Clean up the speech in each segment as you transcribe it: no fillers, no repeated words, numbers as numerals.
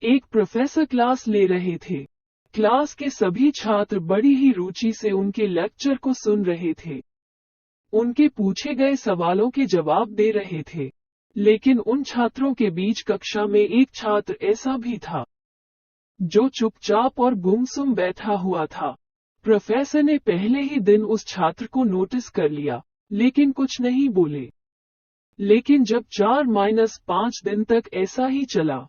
एक professor class ले रहे थे। क्लास के सभी छात्र बड़ी ही रुचि से उनके लेक्चर को सुन रहे थे। उनके पूछे गए सवालों के जवाब दे रहे थे। लेकिन उन छात्रों के बीच कक्षा में एक छात्र ऐसा भी था जो चुपचाप और गुमसुम बैठा हुआ था। प्रोफेसर ने पहले ही दिन उस छात्र को नोटिस कर लिया, लेकिन कुछ नहीं बोले। लेकिन जब 4-5 दिन तक ऐसा ही चला,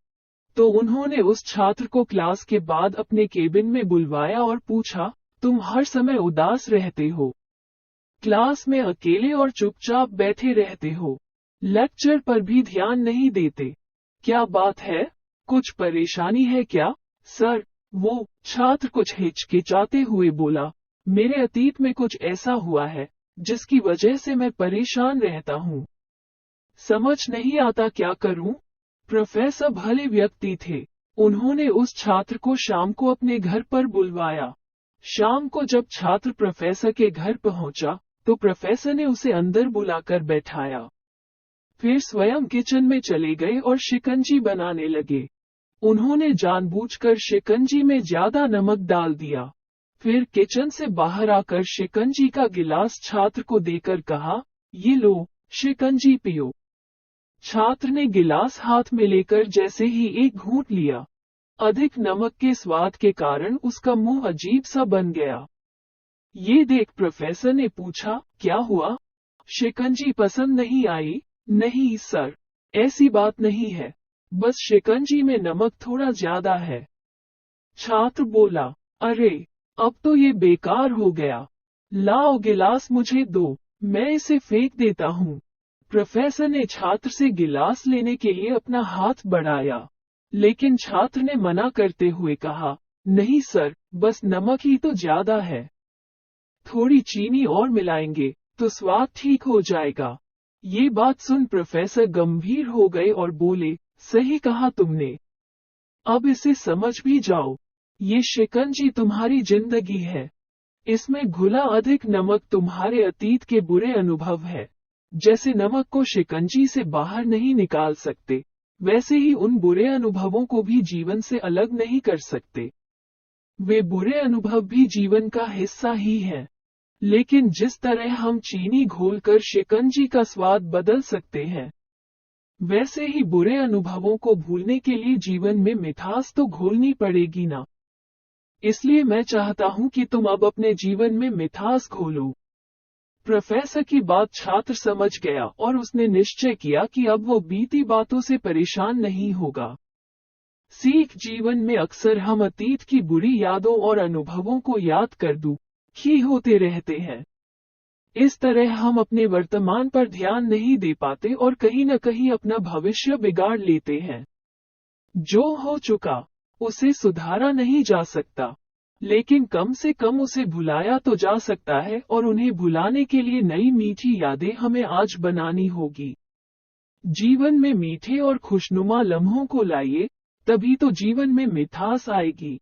तो उन्होंने उस छात्र को क्लास के बाद अपने केबिन में बुलवाया और पूछा, तुम हर समय उदास रहते हो, क्लास में अकेले और चुपचाप बैठे रहते हो, लेक्चर पर भी ध्यान नहीं देते, क्या बात है? कुछ परेशानी है क्या? सर, वो छात्र कुछ हिचकिचाते हुए बोला, मेरे अतीत में कुछ ऐसा हुआ है जिसकी वजह से मैं परेशान रहता हूँ। समझ नहीं आता क्या करूं? प्रोफेसर भले व्यक्ति थे। उन्होंने उस छात्र को शाम को अपने घर पर बुलवाया। शाम को जब छात्र प्रोफेसर के घर पहुंचा, तो प्रोफेसर ने उसे अंदर बुलाकर बैठाया। फिर स्वयं किचन में चले गए और शिकंजी बनाने लगे। उन्होंने जानबूझकर शिकंजी में ज्यादा नमक डाल दिया। फिर किचन से बाहर आकर शिकंजी का गिलास छात्र को देकर कहा, ये लो, शिकंजी पियो। छात्र ने गिलास हाथ में लेकर जैसे ही एक घूंट लिया, अधिक नमक के स्वाद के कारण उसका मुंह अजीब सा बन गया। ये देख प्रोफेसर ने पूछा, क्या हुआ? शिकंजी पसंद नहीं आई? नहीं सर, ऐसी बात नहीं है, बस शिकंजी में नमक थोड़ा ज्यादा है। छात्र बोला, अरे, अब तो ये बेकार हो गया। लाओ गिलास मुझे दो, मैं इसे फेंक देता हूँ। प्रोफेसर ने छात्र से गिलास लेने के लिए अपना हाथ बढ़ाया, लेकिन छात्र ने मना करते हुए कहा, नहीं सर, बस नमक ही तो ज्यादा है। थोड़ी चीनी और मिलाएंगे तो स्वाद ठीक हो जाएगा। ये बात सुन प्रोफेसर गंभीर हो गए और बोले, सही कहा तुमने। अब इसे समझ भी जाओ, ये शिकंजी तुम्हारी जिंदगी है। इसमें घुला अधिक नमक तुम्हारे अतीत के बुरे अनुभव है। जैसे नमक को शिकंजी से बाहर नहीं निकाल सकते, वैसे ही उन बुरे अनुभवों को भी जीवन से अलग नहीं कर सकते। वे बुरे अनुभव भी जीवन का हिस्सा ही है। लेकिन जिस तरह हम चीनी घोलकर शिकंजी का स्वाद बदल सकते हैं, वैसे ही बुरे अनुभवों को भूलने के लिए जीवन में मिठास तो घोलनी पड़ेगी ना। इसलिए मैं चाहता हूं कि तुम अब अपने जीवन में मिठास घोलो। प्रोफेसर की बात छात्र समझ गया और उसने निश्चय किया कि अब वो बीती बातों से परेशान नहीं होगा। सीख, जीवन में अक्सर हम अतीत की बुरी यादों और अनुभवों को याद कर दुखी होते रहते हैं। इस तरह हम अपने वर्तमान पर ध्यान नहीं दे पाते और कहीं न कहीं अपना भविष्य बिगाड़ लेते हैं। जो हो चुका, उसे सुधारा नहीं जा सकता, लेकिन कम से कम उसे भुलाया तो जा सकता है और उन्हें भुलाने के लिए नई मीठी यादें हमें आज बनानी होगी। जीवन में मीठे और खुशनुमा लम्हों को लाइए, तभी तो जीवन में मिठास आएगी।